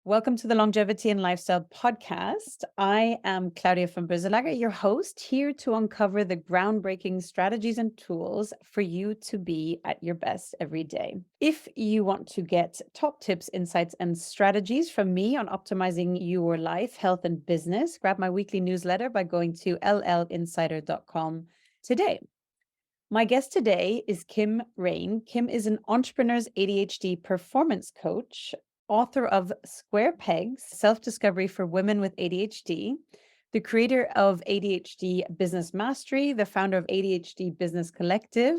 Welcome to the Longevity and Lifestyle Podcast. I am Claudia from Brizelager, your host, here to uncover the groundbreaking strategies and tools for you to be at your best every day. If you want to get top tips, insights, and strategies from me on optimizing your life, health, and business, grab my weekly newsletter by going to llinsider.com today. My guest today is Kim Raine. Kim is an entrepreneur's ADHD performance coach, author of Square Pegs, Self-Discovery for Women with ADHD, the creator of ADHD Business Mastery, the founder of ADHD Business Collective,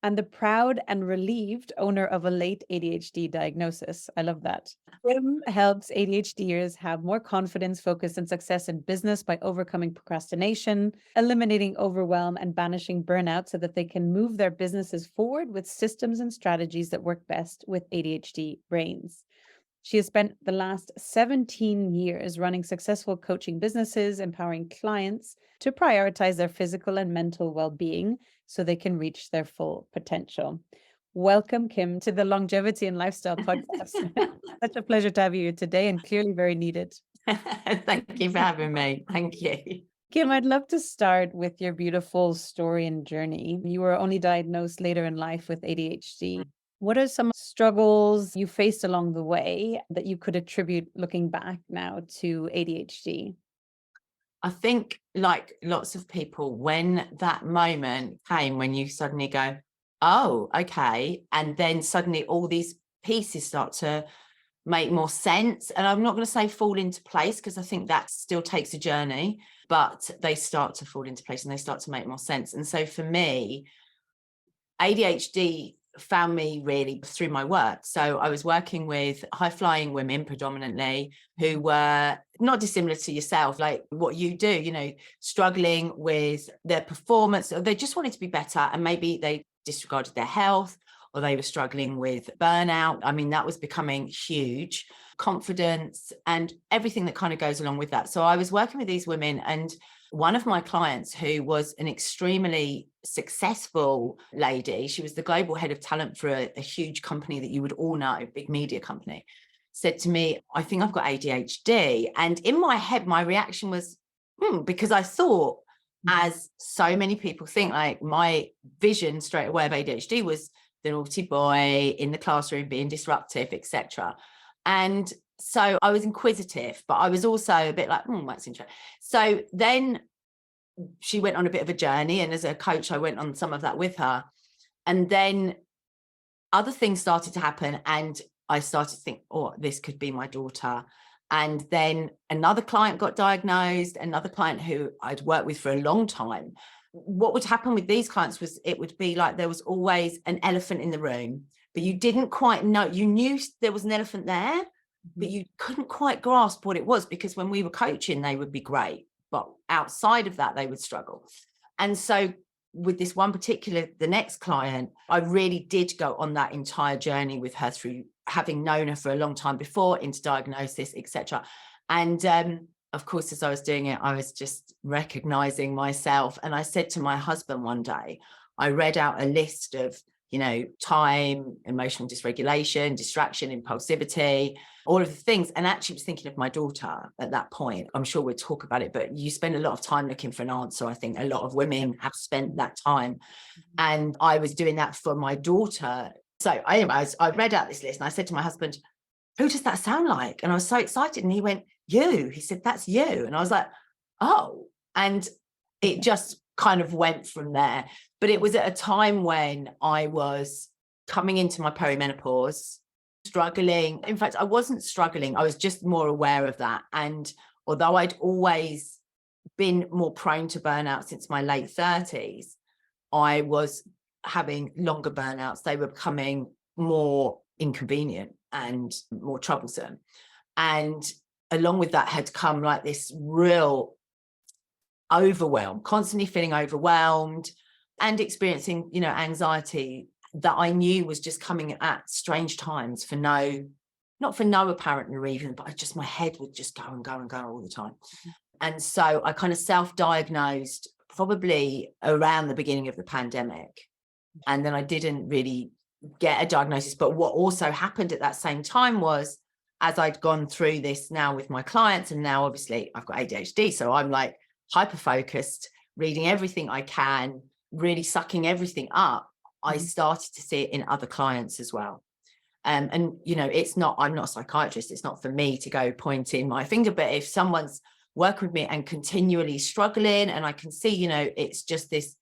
and the proud and relieved owner of a late ADHD diagnosis. I love that. Kim helps ADHDers have more confidence, focus, and success in business by overcoming procrastination, eliminating overwhelm, and banishing burnout so that they can move their businesses forward with systems and strategies that work best with ADHD brains. She has spent the last 17 years running successful coaching businesses, empowering clients to prioritize their physical and mental well-being so they can reach their full potential. Welcome, Kim, to the Longevity and Lifestyle Podcast. Such a pleasure to have you here today, and clearly very needed. Thank you for having me. Thank you. Kim, I'd love to start with your beautiful story and journey. You were only diagnosed later in life with ADHD. What are some struggles you faced along the way that you could attribute, looking back now, to ADHD? I think, like lots of people, when that moment came when you suddenly go, oh, okay. And then suddenly all these pieces start to make more sense. And I'm not going to say fall into place, because I think that still takes a journey, but they start to fall into place and they start to make more sense. And so for me, ADHD found me really through my work. So I was working with high-flying women predominantly, who were not dissimilar to yourself, like what you do, struggling with their performance, or they just wanted to be better, and maybe they disregarded their health, or they were struggling with burnout. I mean, that was becoming huge. Confidence and everything that kind of goes along with that. So I was working with these women, and one of my clients, who was an extremely successful lady, she was the global head of talent for a huge company that you would all know, a big media company, said to me, I think I've got ADHD. And in my head, my reaction was, because I thought, as so many people think, like my vision straight away of ADHD was the naughty boy in the classroom being disruptive, etc. And so I was inquisitive, but I was also a bit like, that's interesting. So then she went on a bit of a journey, and as a coach, I went on some of that with her. And then other things started to happen, and I started to think, oh, this could be my daughter. And then another client got diagnosed, another client who I'd worked with for a long time. What would happen with these clients was it would be like there was always an elephant in the room, but you didn't quite know. You knew there was an elephant there, but you couldn't quite grasp what it was, because when we were coaching, they would be great, but outside of that, they would struggle. And so with this one particular, the next client, I really did go on that entire journey with her, through having known her for a long time before, into diagnosis, etc. And of course, as I was doing it, I was just recognizing myself. And I said to my husband one day, I read out a list of time, emotional dysregulation, distraction, impulsivity, all of the things. And actually was thinking of my daughter at that point. I'm sure we'll talk about it, but you spend a lot of time looking for an answer. I think a lot of women have spent that time. And I was doing that for my daughter. So anyways, I read out this list, and I said to my husband, who does that sound like? And I was so excited. And he went, you. He said, that's you. And I was like, oh. And it just kind of went from there. But it was at a time when I was coming into my perimenopause, struggling. In fact, I wasn't struggling. I was just more aware of that. And although I'd always been more prone to burnout since my late 30s, I was having longer burnouts. They were becoming more inconvenient and more troublesome. And along with that had come like this real overwhelm, constantly feeling overwhelmed and experiencing, anxiety that I knew was just coming at strange times for not for no apparent reason, but just my head would just go and go and go all the time. And so I kind of self-diagnosed probably around the beginning of the pandemic. And then I didn't really get a diagnosis. But what also happened at that same time was as I'd gone through this now with my clients, and now obviously I've got ADHD, so I'm like hyper focused, reading everything I can, really sucking everything up. I started to see it in other clients as well. And, you know, I'm not a psychiatrist. It's not for me to go pointing my finger, but if someone's working with me and continually struggling, and I can see, you know, it's just this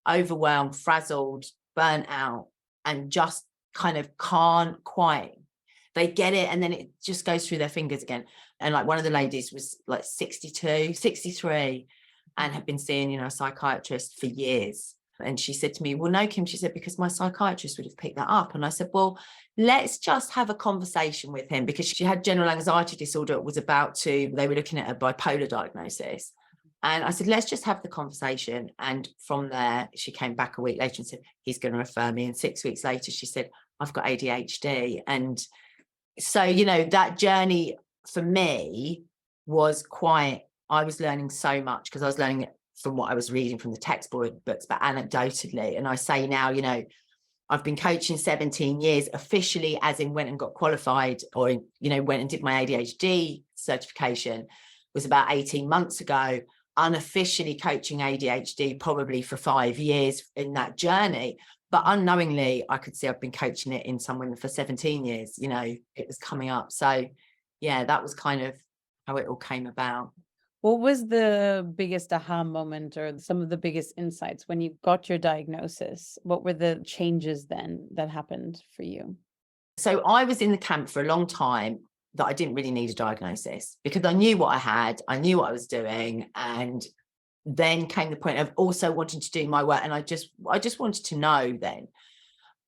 overwhelmed, frazzled, burnt out, and just kind of can't quite, they get it. And then it just goes through their fingers again. And like one of the ladies was like 62, 63 and had been seeing, you know, a psychiatrist for years. And she said to me, well, no, Kim, she said, because my psychiatrist would have picked that up. And I said, well, let's just have a conversation with him, because she had general anxiety disorder. It was they were looking at a bipolar diagnosis. And I said, let's just have the conversation. And from there, she came back a week later and said, he's going to refer me. And 6 weeks later, she said, I've got ADHD. And so, you know, that journey for me was I was learning so much, because I was learning it from what I was reading from the textbooks, but anecdotally. And I say now, you know, I've been coaching 17 years officially, as in went and got qualified, or, you know, went and did my ADHD certification was about 18 months ago. Unofficially coaching ADHD probably for 5 years in that journey. But unknowingly, I could see I've been coaching it in some women for 17 years, you know, it was coming up. So yeah, that was kind of how it all came about. What was the biggest aha moment, or some of the biggest insights when you got your diagnosis? What were the changes then that happened for you? So I was in the camp for a long time that I didn't really need a diagnosis, because I knew what I had, I knew what I was doing. And then came the point of also wanting to do my work. And I just wanted to know then.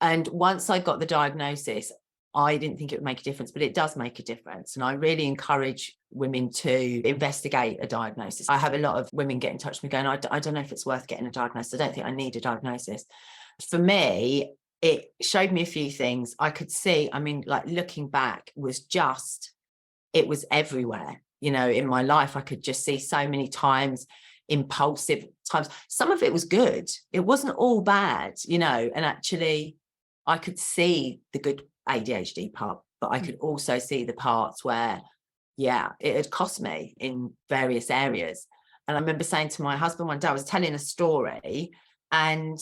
And once I got the diagnosis, I didn't think it would make a difference, but it does make a difference. And I really encourage women to investigate a diagnosis. I have a lot of women get in touch with me going, I don't know if it's worth getting a diagnosis. I don't think I need a diagnosis. For me, it showed me a few things. I could see, I mean, like looking back it was everywhere, you know, in my life. I could just see so many times, impulsive times. Some of it was good. It wasn't all bad, you know, and actually I could see the good ADHD part, but I could also see the parts where, yeah, it had cost me in various areas. And I remember saying to my husband one day, I was telling a story, and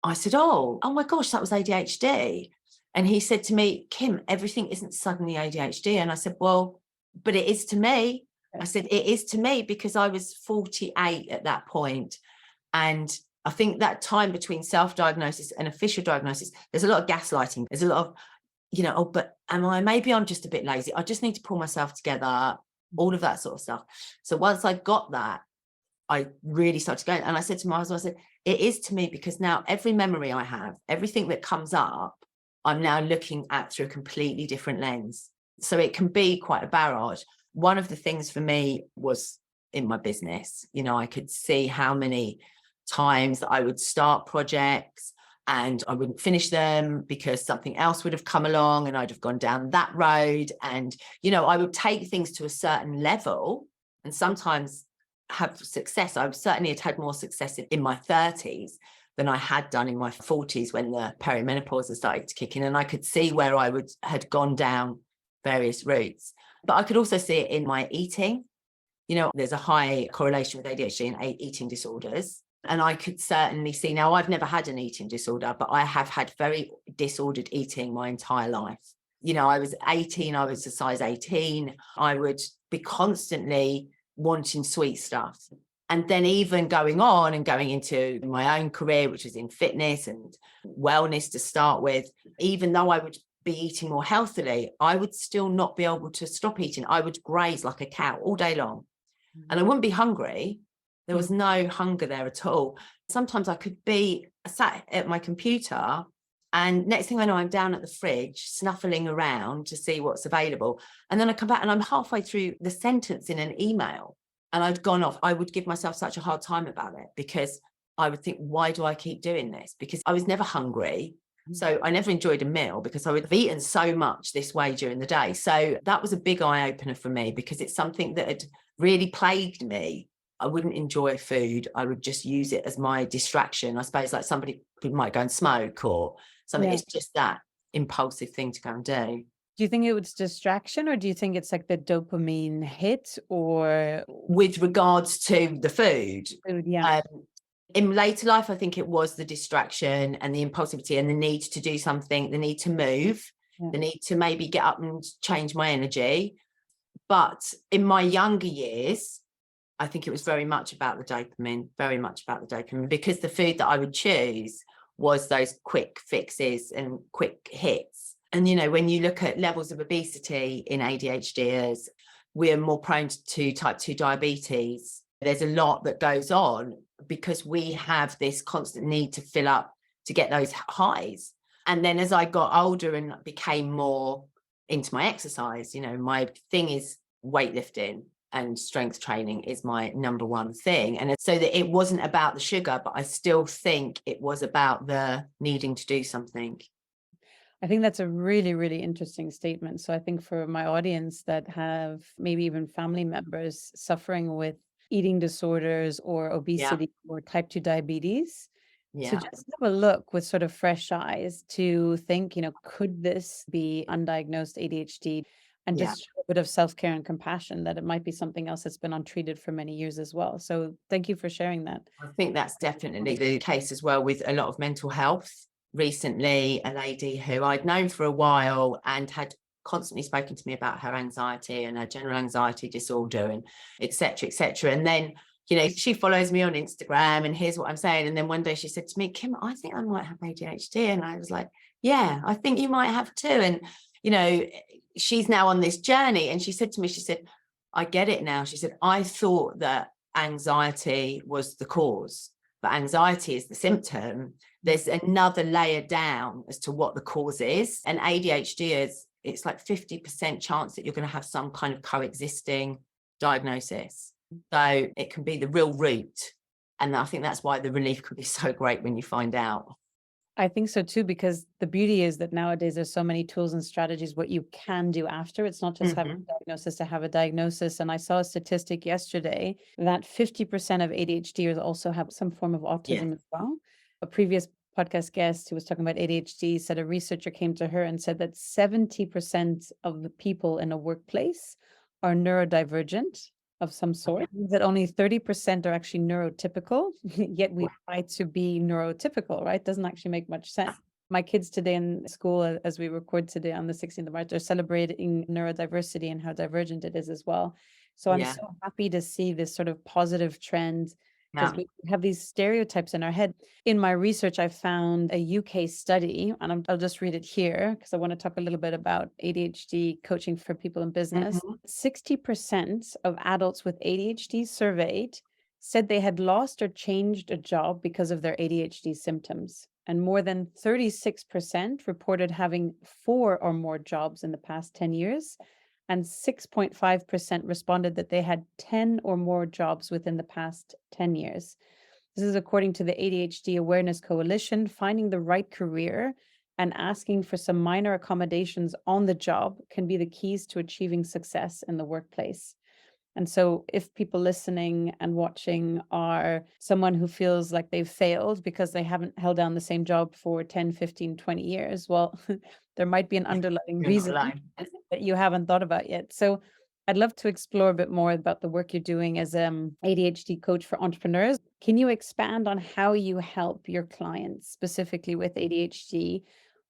I said, oh my gosh, that was ADHD. And he said to me, Kim, everything isn't suddenly ADHD. And I said, well, but it is to me. I said, it is to me, because I was 48 at that point. And I think that time between self-diagnosis and official diagnosis, there's a lot of gaslighting. There's a lot of, you know, oh, but maybe I'm just a bit lazy. I just need to pull myself together, all of that sort of stuff. So once I got that, I really started going. And I said to my husband, I said, it is to me, because now every memory I have, everything that comes up, I'm now looking at through a completely different lens. So it can be quite a barrage. One of the things for me was in my business, you know, I could see how many times that I would start projects and I wouldn't finish them because something else would have come along and I'd have gone down that road. And, you know, I would take things to a certain level and sometimes have success. I've certainly had more success in my 30s than I had done in my 40s when the perimenopause had started to kick in. And I could see where had gone down various routes. But I could also see it in my eating. You know, there's a high correlation with ADHD and eating disorders. And I could certainly see, now I've never had an eating disorder, but I have had very disordered eating my entire life. You know, I was 18, I was a size 18. I would be constantly wanting sweet stuff. And then even going on and going into my own career, which was in fitness and wellness to start with, even though I would be eating more healthily, I would still not be able to stop eating. I would graze like a cow all day long. And I wouldn't be hungry. There was no hunger there at all. Sometimes I could be sat at my computer and next thing I know, I'm down at the fridge, snuffling around to see what's available. And then I come back and I'm halfway through the sentence in an email and I'd gone off. I would give myself such a hard time about it because I would think, why do I keep doing this? Because I was never hungry. So I never enjoyed a meal because I would have eaten so much this way during the day. So that was a big eye opener for me because it's something that had really plagued me. I wouldn't enjoy food. I would just use it as my distraction. I suppose like somebody who might go and smoke or something. Yeah. It's just that impulsive thing to go and do. Do you think it was distraction, or do you think it's like the dopamine hit, or With regards to the food, food? Yeah. um, in later life, I think it was the distraction and the impulsivity and the need to do something, the need to move, Yeah. the need to maybe get up and change my energy. But in my younger years, I think it was very much about the dopamine, very much about the dopamine, because the food that I would choose was those quick fixes and quick hits. And, you know, when you look at levels of obesity in ADHDers, we're more prone to type 2 diabetes. There's a lot that goes on because we have this constant need to fill up to get those highs. And then as I got older and became more into my exercise, you know, my thing is weightlifting and strength training is my number one thing. And so that it wasn't about the sugar, but I still think it was about the needing to do something. I think that's a really, really interesting statement. So I think for my audience that have maybe even family members suffering with eating disorders or Yeah, obesity or type 2 diabetes, to yeah, just have a look with sort of fresh eyes to think, could this be undiagnosed ADHD? And yeah. just show a bit of self-care and compassion that it might be something else that's been untreated for many years as well. So thank you for sharing that. I think that's definitely the case as well with a lot of mental health. Recently, a lady who I'd known for a while and had constantly spoken to me about her anxiety and her general anxiety disorder and et cetera, et cetera. And then, you know, she follows me on Instagram and here's what I'm saying. And then one day she said to me, Kim, I think I might have ADHD. And I was like, yeah, I think you might have too. And, you know, she's now on this journey. And she said to me, she said, I get it now. She said, I thought that anxiety was the cause, but anxiety is the symptom. There's another layer down as to what the cause is. And ADHD is, it's like 50% chance that you're going to have some kind of coexisting diagnosis. So it can be the real root. And I think that's why the relief can be so great when you find out. I think so too, because the beauty is that nowadays there's so many tools and strategies what you can do after. It's not just having a diagnosis to have a diagnosis. And I saw a statistic yesterday that 50% of ADHDers also have some form of Yeah. autism as well. A previous podcast guest who was talking about ADHD said a researcher came to her and said that 70% of the people in a workplace are neurodivergent of some sort. It means that only 30% are actually neurotypical, yet we try to be neurotypical, right? Doesn't actually make much sense. My kids today in school, as we record today on the 16th of March, are celebrating neurodiversity and how divergent it is as well. So I'm so happy to see this sort of positive trend, because we have these stereotypes in our head. In my research, I found a UK study, and I'll just read it here because I want to talk a little bit about ADHD coaching for people in business. 60% of adults with ADHD surveyed said they had lost or changed a job because of their ADHD symptoms. And more than 36% reported having 4 or more jobs in the past 10 years. And 6.5% responded that they had 10 or more jobs within the past 10 years. This is according to the ADHD Awareness Coalition. Finding the right career and asking for some minor accommodations on the job can be the keys to achieving success in the workplace. And so if people listening and watching are someone who feels like they've failed because they haven't held down the same job for 10, 15, 20 years, well, there might be an underlying reason that you haven't thought about yet. So I'd love to explore a bit more about the work you're doing as an ADHD coach for entrepreneurs. Can you expand on how you help your clients, specifically with ADHD,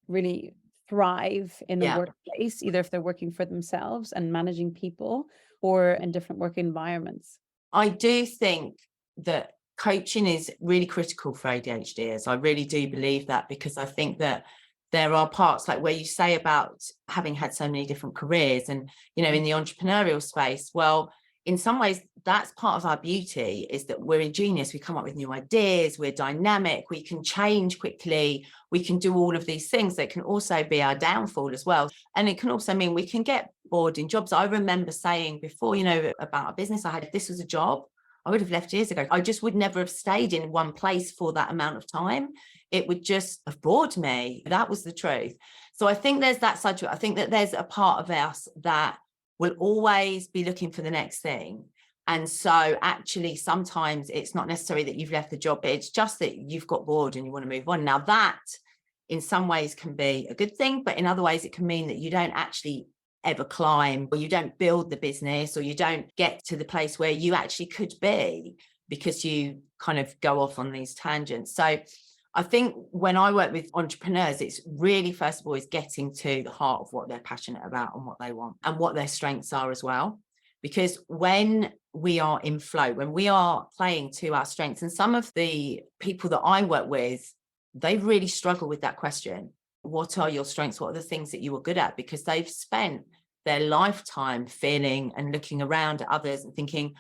really thrive in the workplace, either if they're working for themselves and managing people or in different work environments? I do think that coaching is really critical for ADHDers. I really do believe that, because I think that there are parts like where you say about having had so many different careers and, you know, in the entrepreneurial space, well, in some ways, that's part of our beauty, is that we're ingenious. We come up with new ideas. We're dynamic. We can change quickly. We can do all of these things that can also be our downfall as well. And it can also mean we can get bored in jobs. I remember saying before, you know, about a business I had, if this was a job, I would have left years ago. I just would never have stayed in one place for that amount of time. It would just have bored me. That was the truth. So I think there's that side to it. I think that there's a part of us that will always be looking for the next thing. And so actually, sometimes it's not necessary that you've left the job, but it's just that you've got bored and you want to move on. Now that in some ways can be a good thing, but in other ways it can mean that you don't actually ever climb, or you don't build the business, or you don't get to the place where you actually could be, because you kind of go off on these tangents. So I think when I work with entrepreneurs, it's really, first of all, is getting to the heart of what they're passionate about and what they want and what their strengths are as well. Because when we are in flow, when we are playing to our strengths, and some of the people that I work with, they really struggle with that question. What are your strengths? What are the things that you are good at? Because they've spent their lifetime feeling and looking around at others and thinking,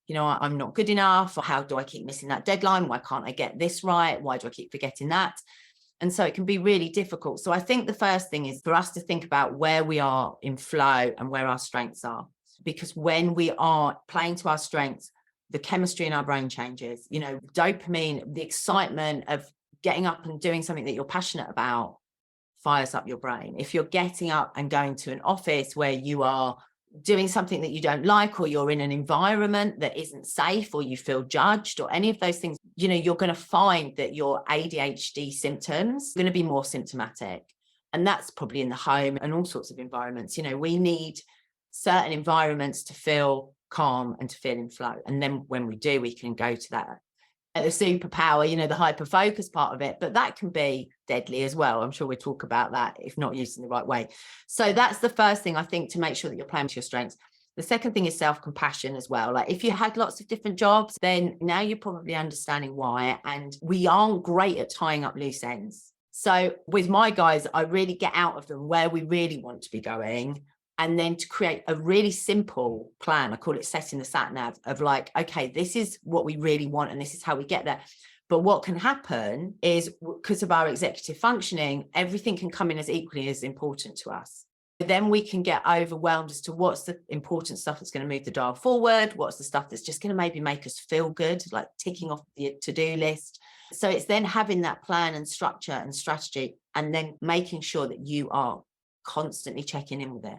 you know, I'm not good enough, or how do I keep missing that deadline? Why can't I get this right? Why do I keep forgetting that? And so it can be really difficult. So I think the first thing is for us to think about where we are in flow and where our strengths are. Because when we are playing to our strengths, the chemistry in our brain changes. You know, dopamine, the excitement of getting up and doing something that you're passionate about fires up your brain. If you're getting up and going to an office where you are doing something that you don't like, or you're in an environment that isn't safe, or you feel judged, or any of those things, you know, you're going to find that your ADHD symptoms are going to be more symptomatic. And that's probably in the home and all sorts of environments. You know, we need certain environments to feel calm and to feel in flow. And then when we do, we can go to that, the superpower, you know, the hyperfocus part of it, but that can be deadly as well. I'm sure we'll talk about that if not used in the right way. So that's the first thing, I think, to make sure that you're playing to your strengths. The second thing is self-compassion as well. Like if you had lots of different jobs, then now you're probably understanding why. And we aren't great at tying up loose ends. So with my guys, I really get out of them where we really want to be going, and then to create a really simple plan. I call it setting the sat nav of like, okay, this is what we really want and this is how we get there. But what can happen is, because of our executive functioning, everything can come in as equally as important to us. Then we can get overwhelmed as to what's the important stuff that's going to move the dial forward, what's the stuff that's just going to maybe make us feel good, like ticking off the to-do list. So it's then having that plan and structure and strategy, and then making sure that you are constantly checking in with it.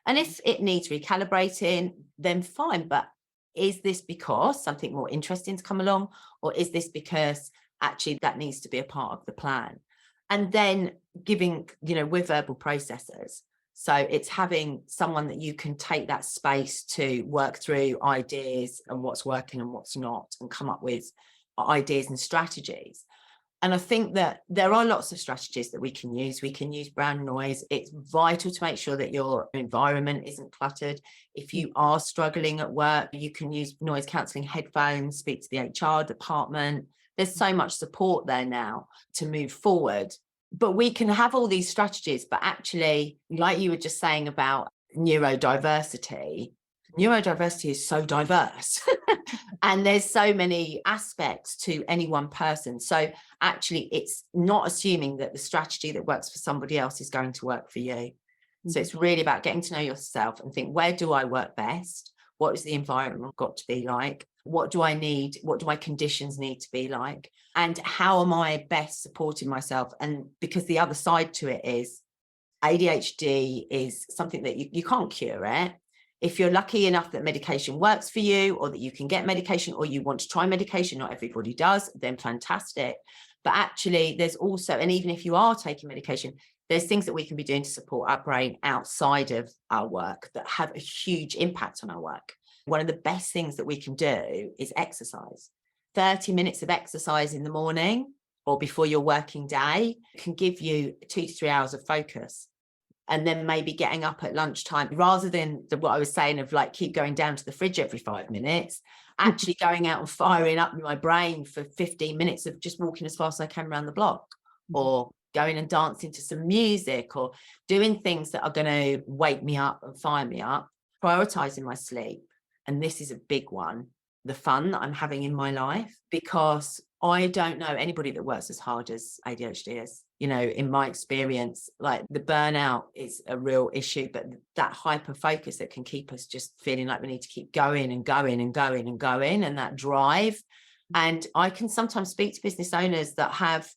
And if it needs recalibrating, then fine. But is this because something more interesting to come along? Or is this because actually that needs to be a part of the plan? And then giving, you know, we're verbal processors. So it's having someone that you can take that space to work through ideas and what's working and what's not, and come up with ideas and strategies. And I think that there are lots of strategies that we can use. We can use brown noise. It's vital to make sure that your environment isn't cluttered. If you are struggling at work, you can use noise cancelling headphones, speak to the HR department. There's so much support there now to move forward. But we can have all these strategies, but actually, like you were just saying about neurodiversity is so diverse and there's so many aspects to any one person. So actually, it's not assuming that the strategy that works for somebody else is going to work for you. Mm-hmm. So it's really about getting to know yourself and think, where do I work best? What is the environment got to be like? What do I need? What do my conditions need to be like? And how am I best supporting myself? And because the other side to it is, ADHD is something that you can't cure it. If you're lucky enough that medication works for you, or that you can get medication, or you want to try medication, not everybody does, then fantastic. But actually, there's also, and even if you are taking medication, there's things that we can be doing to support our brain outside of our work that have a huge impact on our work. One of the best things that we can do is exercise. 30 minutes of exercise in the morning or before your working day can give you 2 to 3 hours of focus. And then maybe getting up at lunchtime, rather than what I was saying of like keep going down to the fridge every 5 minutes, actually going out and firing up my brain for 15 minutes of just walking as fast as I can around the block, or going and dancing to some music, or doing things that are going to wake me up and fire me up. Prioritizing my sleep. And this is a big one, the fun that I'm having in my life, because I don't know anybody that works as hard as ADHD is. You know, in my experience, like the burnout is a real issue, but that hyper focus that can keep us just feeling like we need to keep going and going and going and going, and that drive. And I can sometimes speak to business owners that have,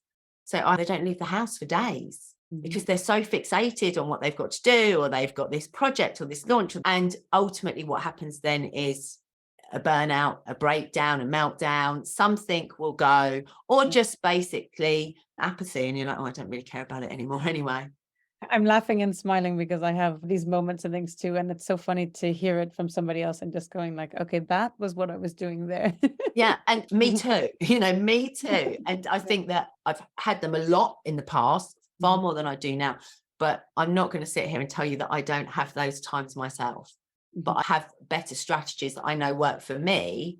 say, they don't leave the house for days because they're so fixated on what they've got to do, or they've got this project or this launch. And ultimately what happens then is a burnout, a breakdown, a meltdown, something will go, or just basically apathy. And you're like, oh, I don't really care about it anymore anyway. I'm laughing and smiling because I have these moments and things too. And it's so funny to hear it from somebody else and just going like, okay, that was what I was doing there. Yeah. And me too, me too. And I think that I've had them a lot in the past, far more than I do now. But I'm not going to sit here and tell you that I don't have those times myself. But I have better strategies that I know work for me.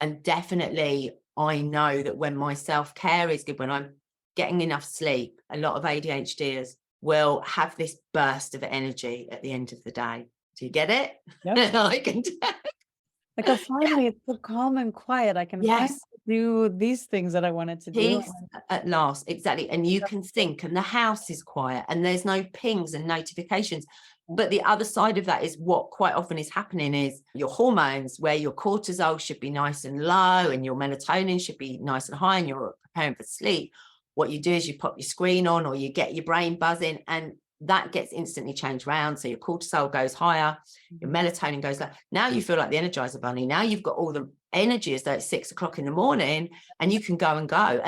And definitely I know that when my self-care is good, when I'm getting enough sleep, a lot of ADHDers will have this burst of energy at the end of the day. Do you get it? Yep. I can Like, oh, finally, it's so calm and quiet. I can finally yes. do these things that I wanted to do. Peace at last, exactly. And you can think, and the house is quiet, and there's no pings and notifications. But the other side of that is what quite often is happening is your hormones, where your cortisol should be nice and low and your melatonin should be nice and high, and you're preparing for sleep. What you do is you pop your screen on, or you get your brain buzzing, and that gets instantly changed around. So your cortisol goes higher, your melatonin goes low. Now you feel like the Energizer Bunny. Now you've got all the energy as though it's 6 o'clock in the morning, and you can go and go.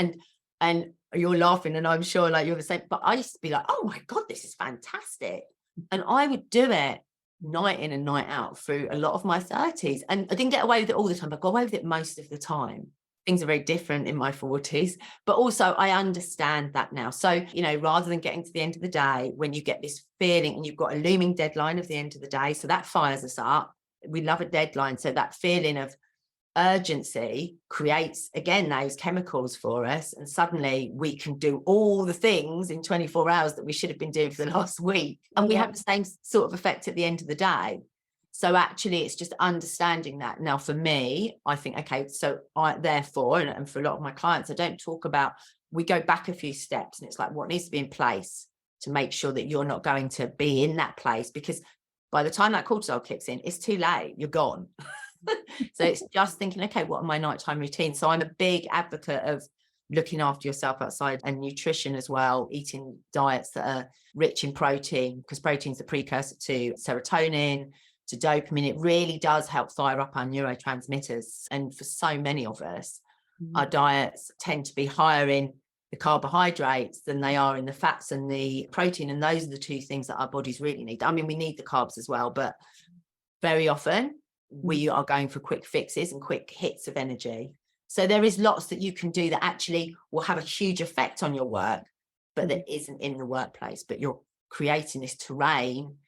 And you're laughing, and I'm sure like you're the same. But I used to be like, oh my God, this is fantastic. And I would do it night in and night out through a lot of my 30s. And I didn't get away with it all the time, but I got away with it most of the time. Things are very different in my 40s, but also I understand that now. So, rather than getting to the end of the day, when you get this feeling and you've got a looming deadline of the end of the day, so that fires us up. We love a deadline. So that feeling of urgency creates, again, those chemicals for us. And suddenly we can do all the things in 24 hours that we should have been doing for the last week. And we have the same sort of effect at the end of the day. So actually, it's just understanding that. Now, for me, I think, okay, so therefore, and for a lot of my clients, I don't talk about, we go back a few steps, and it's like, what needs to be in place to make sure that you're not going to be in that place? Because by the time that cortisol kicks in, it's too late, you're gone. So it's just thinking, okay, what are my nighttime routines? So I'm a big advocate of looking after yourself outside, and nutrition as well, eating diets that are rich in protein, because protein's the precursor to serotonin, to dopamine. It really does help fire up our neurotransmitters. And for so many of us, our diets tend to be higher in the carbohydrates than they are in the fats and the protein. And those are the two things that our bodies really need. I mean, we need the carbs as well, but very often we are going for quick fixes and quick hits of energy. So there is lots that you can do that actually will have a huge effect on your work, but that isn't in the workplace. But you're creating this terrain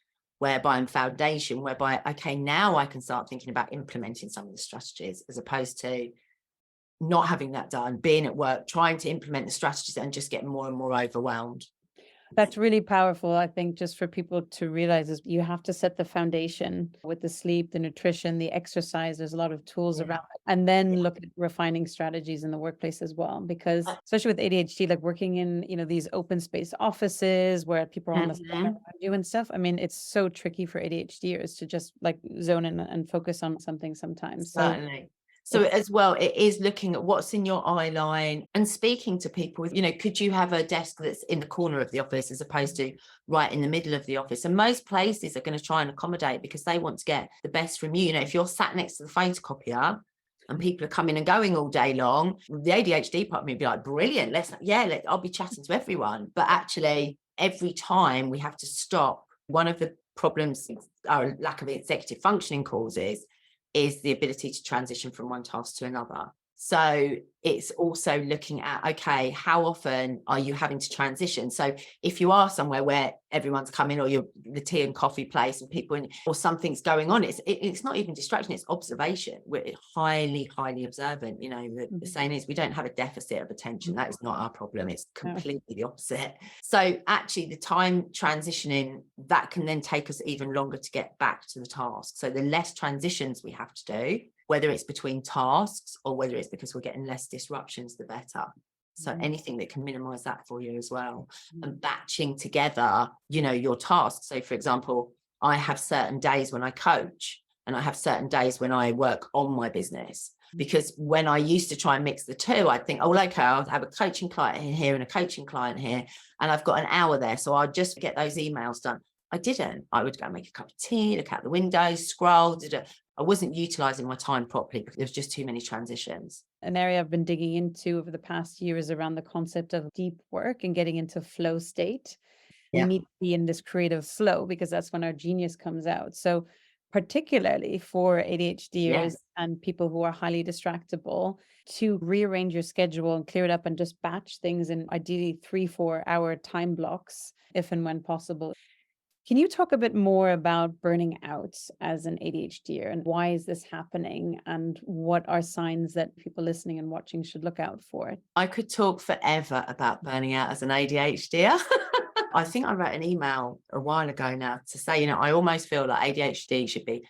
whereby in foundation, whereby, okay, now I can start thinking about implementing some of the strategies, as opposed to not having that done, being at work, trying to implement the strategies and just getting more and more overwhelmed. That's really powerful. I think just for people to realize is you have to set the foundation with the sleep, the nutrition, the exercise. There's a lot of tools around it. And then look at refining strategies in the workplace as well. Because especially with ADHD, like working in, these open space offices where people are on the side around you and stuff. I mean, it's so tricky for ADHDers to just like zone in and focus on something sometimes. Certainly. So as well, it is looking at what's in your eye line and speaking to people. Could you have a desk that's in the corner of the office as opposed to right in the middle of the office? And most places are going to try and accommodate because they want to get the best from you. If you're sat next to the photocopier and people are coming and going all day long, the ADHD part of me would be like, brilliant. I'll be chatting to everyone. But actually, every time we have to stop. One of the problems our lack of executive functioning causes is the ability to transition from one task to another. So it's also looking at, okay, how often are you having to transition? So if you are somewhere where everyone's coming, or you're the tea and coffee place and people, or something's going on, it's not even distraction, it's observation. We're highly, highly observant. The saying is, we don't have a deficit of attention. That is not our problem. It's completely the opposite. So actually the time transitioning, that can then take us even longer to get back to the task. So the less transitions we have to do, whether it's between tasks or whether it's because we're getting less disruptions, the better. So anything that can minimize that for you as well. And batching together, your tasks. So for example, I have certain days when I coach and I have certain days when I work on my business. Because when I used to try and mix the two, I'd think, oh, okay, I'll have a coaching client here and a coaching client here, and I've got an hour there, so I'll just get those emails done. I didn't. I would go make a cup of tea, look out the window, scroll, I wasn't utilizing my time properly because there was just too many transitions. An area I've been digging into over the past year is around the concept of deep work and getting into flow state. We Yeah. need to be in this creative flow because that's when our genius comes out. So, particularly for ADHDers Yes. and people who are highly distractible, to rearrange your schedule and clear it up and just batch things in ideally 3-4 hour time blocks, if and when possible. Can you talk a bit more about burning out as an ADHDer and why is this happening and what are signs that people listening and watching should look out for? I could talk forever about burning out as an ADHDer. I think I wrote an email a while ago now to say, I almost feel like ADHD should be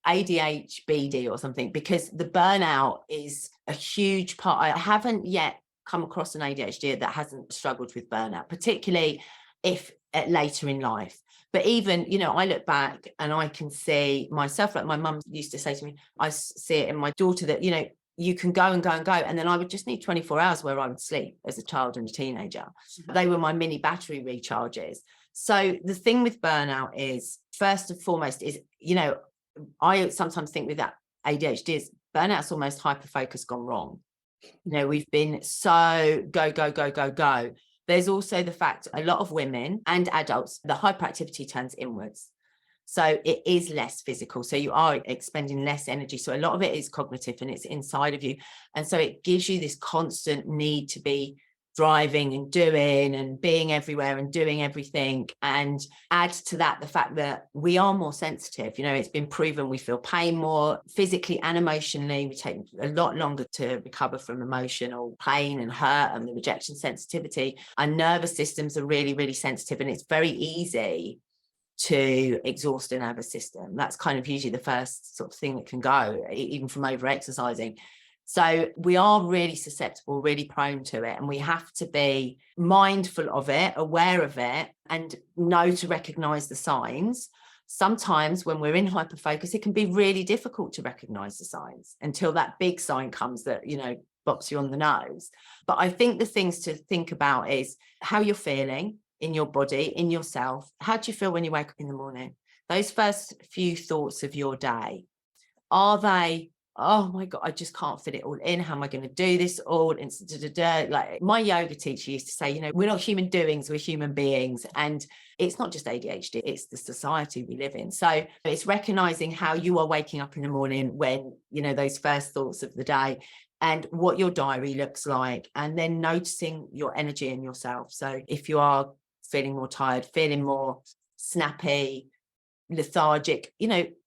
ADHBD or something, because the burnout is a huge part. I haven't yet come across an ADHD that hasn't struggled with burnout, particularly if later in life. But even, I look back and I can see myself, like my mum used to say to me, I see it in my daughter that, you can go and go and go. And then I would just need 24 hours where I would sleep as a child and a teenager. They were my mini battery recharges. So the thing with burnout is, first and foremost, is, I sometimes think with that ADHD is burnout's almost hyperfocus gone wrong. We've been so go, go, go, go, go. There's also the fact a lot of women and adults, the hyperactivity turns inwards. So it is less physical. So you are expending less energy. So a lot of it is cognitive and it's inside of you. And so it gives you this constant need to be driving and doing and being everywhere and doing everything. And add to that the fact that we are more sensitive. It's been proven we feel pain more physically and emotionally. We take a lot longer to recover from emotional pain and hurt and the rejection sensitivity. Our nervous systems are really, really sensitive, and it's very easy to exhaust a nervous system. That's kind of usually the first sort of thing that can go, even from over exercising. So we are really susceptible, really prone to it, and we have to be mindful of it, aware of it, and know to recognize the signs. Sometimes when we're in hyperfocus, it can be really difficult to recognize the signs until that big sign comes that, bops you on the nose. But I think the things to think about is how you're feeling in your body, in yourself. How do you feel when you wake up in the morning? Those first few thoughts of your day, are they, oh my God, I just can't fit it all in. How am I going to do this all? Like my yoga teacher used to say, we're not human doings, we're human beings. And it's not just ADHD, it's the society we live in. So it's recognizing how you are waking up in the morning when, those first thoughts of the day, and what your diary looks like, and then noticing your energy in yourself. So if you are feeling more tired, feeling more snappy, lethargic,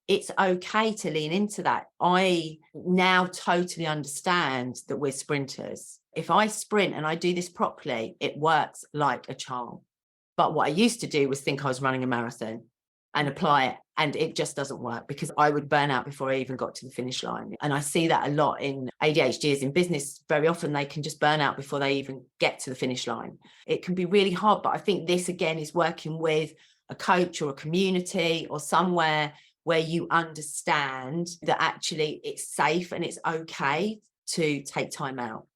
it's okay to lean into that. I now totally understand that we're sprinters. If I sprint and I do this properly, it works like a charm. But what I used to do was think I was running a marathon and apply it, and it just doesn't work, because I would burn out before I even got to the finish line. And I see that a lot in ADHDers in business. Very often they can just burn out before they even get to the finish line. It can be really hard, but I think this again is working with a coach or a community or somewhere where you understand that actually it's safe and it's okay to take time out.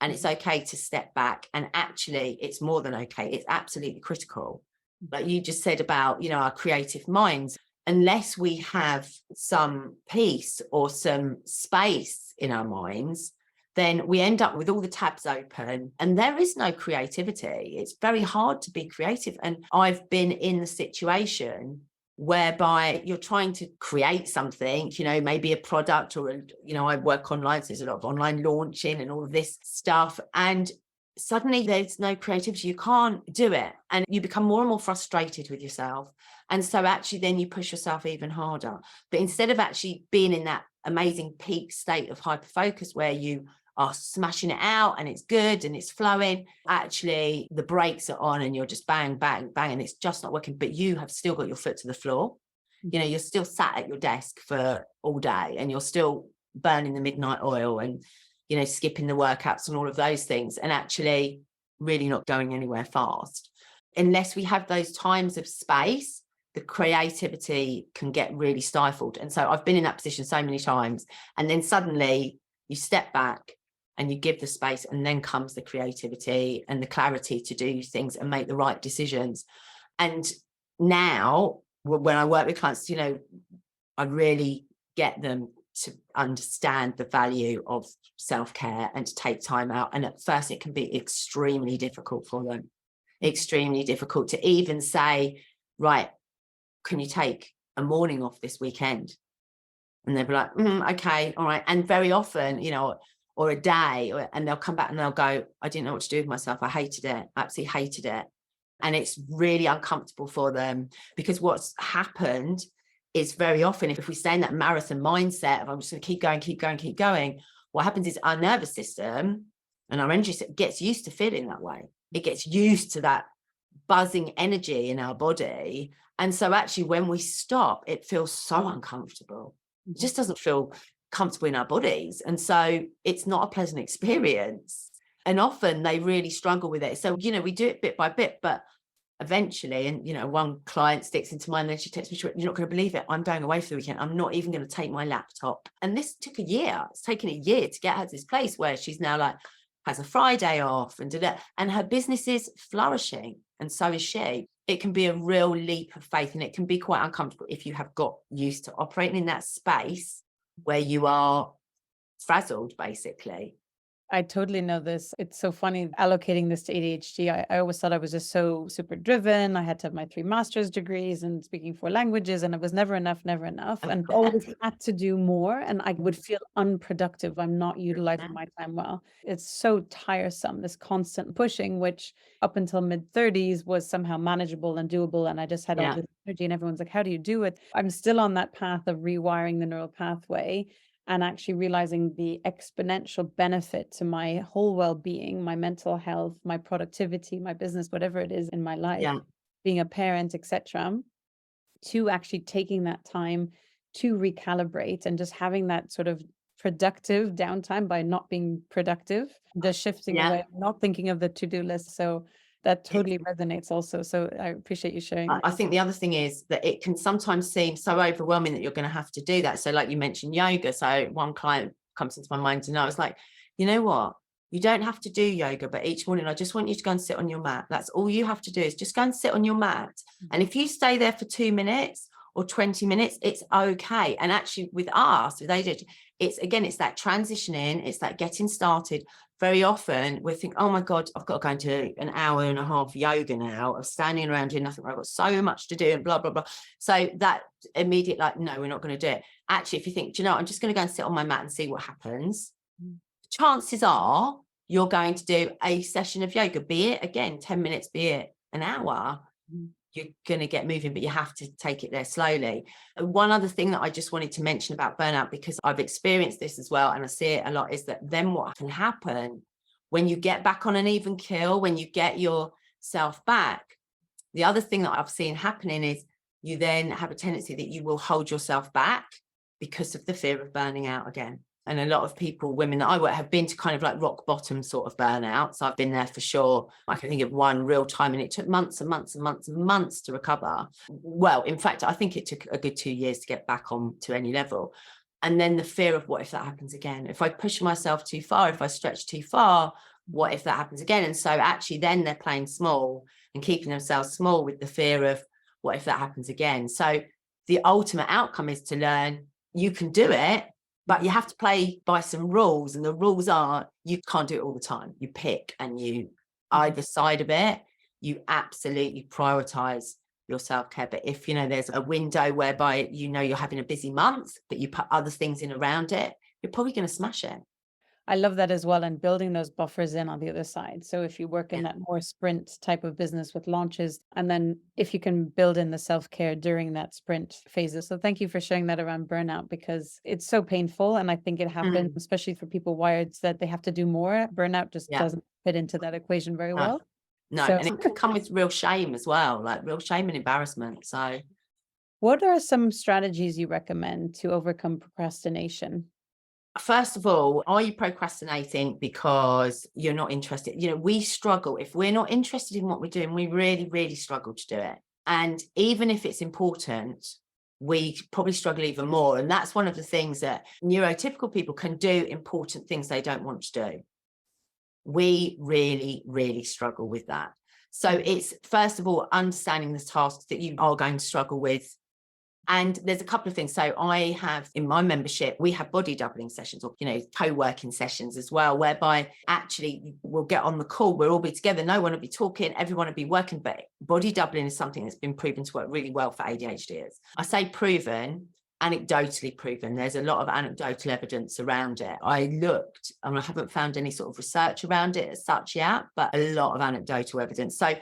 And it's okay to step back, and actually it's more than okay, it's absolutely critical. Like you just said about, our creative minds, unless we have some peace or some space in our minds, then we end up with all the tabs open and there is no creativity. It's very hard to be creative. And I've been in the situation whereby you're trying to create something, maybe a product or, I work online, so there's a lot of online launching and all of this stuff. And suddenly there's no creativity, you can't do it, and you become more and more frustrated with yourself. And so actually then you push yourself even harder. But instead of actually being in that amazing peak state of hyperfocus where you are smashing it out and it's good and it's flowing, actually the brakes are on and you're just bang, bang, bang, and it's just not working. But you have still got your foot to the floor. You're still sat at your desk for all day and you're still burning the midnight oil and skipping the workouts and all of those things, and actually really not going anywhere fast. Unless we have those times of space, the creativity can get really stifled. And so I've been in that position so many times, and then suddenly you step back and you give the space, and then comes the creativity and the clarity to do things and make the right decisions. And now when I work with clients, I really get them to understand the value of self-care and to take time out. And at first it can be extremely difficult for them, extremely difficult to even say, right, can you take a morning off this weekend? And they'll be like, okay, all right. And very often, you know, or a day, and they'll come back and they'll go, I didn't know what to do with myself. I hated it, absolutely hated it. And it's really uncomfortable for them, because what's happened is very often, if we stay in that marathon mindset of I'm just going to keep going, keep going, keep going, what happens is our nervous system and our energy system gets used to feeling that way. It gets used to that buzzing energy in our body. And so actually when we stop, it feels so uncomfortable. It just doesn't feel comfortable in our bodies. And so it's not a pleasant experience. And often they really struggle with it. So, you know, we do it bit by bit, but eventually, and, you know, one client sticks into mind, and then she texts me, you're not going to believe it, I'm going away for the weekend. I'm not even going to take my laptop. And this took a year. It's taken a year to get her to this place where she's now like, has a Friday off and and her business is flourishing. And so is she. It can be a real leap of faith, and it can be quite uncomfortable if you have got used to operating in that space where you are frazzled, basically. I totally know this. It's so funny allocating this to ADHD. I always thought I was just so super driven. I had to have my 3 master's degrees and speaking 4 languages, and it was never enough, never enough. And always had to do more. And I would feel unproductive. I'm not utilizing my time well. It's so tiresome, this constant pushing, which up until mid-30s was somehow manageable and doable. And I just had all this energy, and everyone's like, how do you do it? I'm still on that path of rewiring the neural pathway, and actually realizing the exponential benefit to my whole well-being, my mental health, my productivity, my business, whatever it is in my life, being a parent, etc., to actually taking that time to recalibrate and just having that sort of productive downtime by not being productive, the shifting away, not thinking of the to-do list. So that totally resonates also. So I appreciate you sharing that. I think the other thing is that it can sometimes seem so overwhelming that you're going to have to do that. So like you mentioned yoga. So one client comes into my mind and I was like, you know what? You don't have to do yoga, but each morning I just want you to go and sit on your mat. That's all you have to do, is just go and sit on your mat. And if you stay there for 2 minutes or 20 minutes, it's okay. And actually with us, with ADHD, it's that transitioning, it's that getting started. Very often we think, oh my God, I've got to go into an hour and a half yoga now of standing around doing nothing. I've got so much to do and blah, blah, blah. So that immediate, like, no, we're not going to do it. Actually, if you think, do you know, I'm just going to go and sit on my mat and see what happens. Chances are you're going to do a session of yoga, be it again, 10 minutes, be it an hour. You're going to get moving, but you have to take it there slowly. And one other thing that I just wanted to mention about burnout, because I've experienced this as well, and I see it a lot, is that then what can happen when you get back on an even keel, when you get yourself back, the other thing that I've seen happening is you then have a tendency that you will hold yourself back because of the fear of burning out again. And a lot of people, women that I work, have been to kind of like rock bottom sort of burnout. So I've been there for sure. I can think of one real time, and it took months and months and months and months to recover. Well, in fact, I think it took a good 2 years to get back on to any level. And then the fear of, what if that happens again? If I push myself too far, if I stretch too far, what if that happens again? And so actually then they're playing small and keeping themselves small with the fear of, what if that happens again? So the ultimate outcome is to learn you can do it, but you have to play by some rules. And the rules are, you can't do it all the time. You pick, and you either side of it, you absolutely prioritize your self-care. But if, you know, there's a window whereby, you know, you're having a busy month, but you put other things in around it, you're probably going to smash it. I love that as well, and building those buffers in on the other side. So if you work in that more sprint type of business with launches, and then if you can build in the self-care during that sprint phases. So thank you for sharing that around burnout, because it's so painful. And I think it happens, especially for people wired that they have to do more. Burnout just doesn't fit into that equation very well. No, and it can come with real shame as well, like real shame and embarrassment. So what are some strategies you recommend to overcome procrastination? First of all, are you procrastinating because you're not interested? You know, we struggle. If we're not interested in what we're doing, we really, really struggle to do it. And even if it's important, we probably struggle even more. And that's one of the things that neurotypical people can do, important things they don't want to do. We really, really struggle with that. So it's, first of all, understanding the tasks that you are going to struggle with And there's a couple of things. So I have in my membership, we have body doubling sessions, or, co-working sessions as well, whereby actually we'll get on the call, we'll all be together, no one will be talking, everyone will be working. But body doubling is something that's been proven to work really well for ADHDers. I say proven, anecdotally proven. There's a lot of anecdotal evidence around it. I looked and I haven't found any sort of research around it as such yet, but a lot of anecdotal evidence. So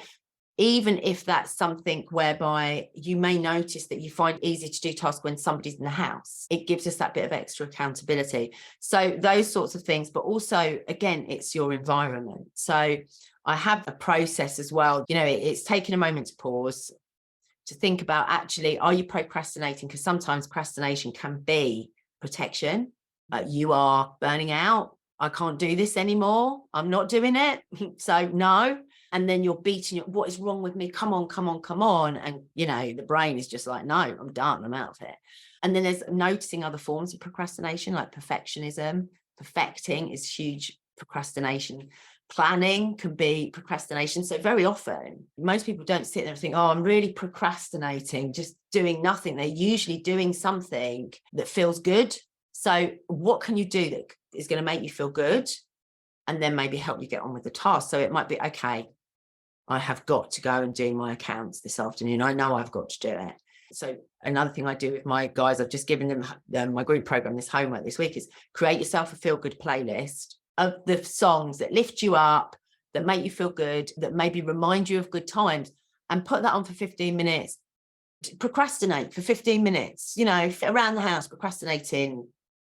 even if that's something whereby you may notice that you find it easy to do tasks when somebody's in the house, it gives us that bit of extra accountability. So those sorts of things, but also, again, it's your environment. So I have a process as well. It's taking a moment to pause, to think about, actually, are you procrastinating? Because sometimes procrastination can be protection. You are burning out. I can't do this anymore. I'm not doing it. So no. And then you're beating what is wrong with me? Come on, come on, come on. And, the brain is just like, no, I'm done. I'm out of it. And then there's noticing other forms of procrastination, like perfectionism. Perfecting is huge procrastination. Planning can be procrastination. So very often, most people don't sit there and think, oh, I'm really procrastinating, just doing nothing. They're usually doing something that feels good. So what can you do that is going to make you feel good and then maybe help you get on with the task? So it might be, okay, I have got to go and do my accounts this afternoon. I know I've got to do it. So another thing I do with my guys, I've just given them my group program, this homework this week, is create yourself a feel-good playlist of the songs that lift you up, that make you feel good, that maybe remind you of good times, and put that on for 15 minutes. Procrastinate for 15 minutes, around the house, procrastinating,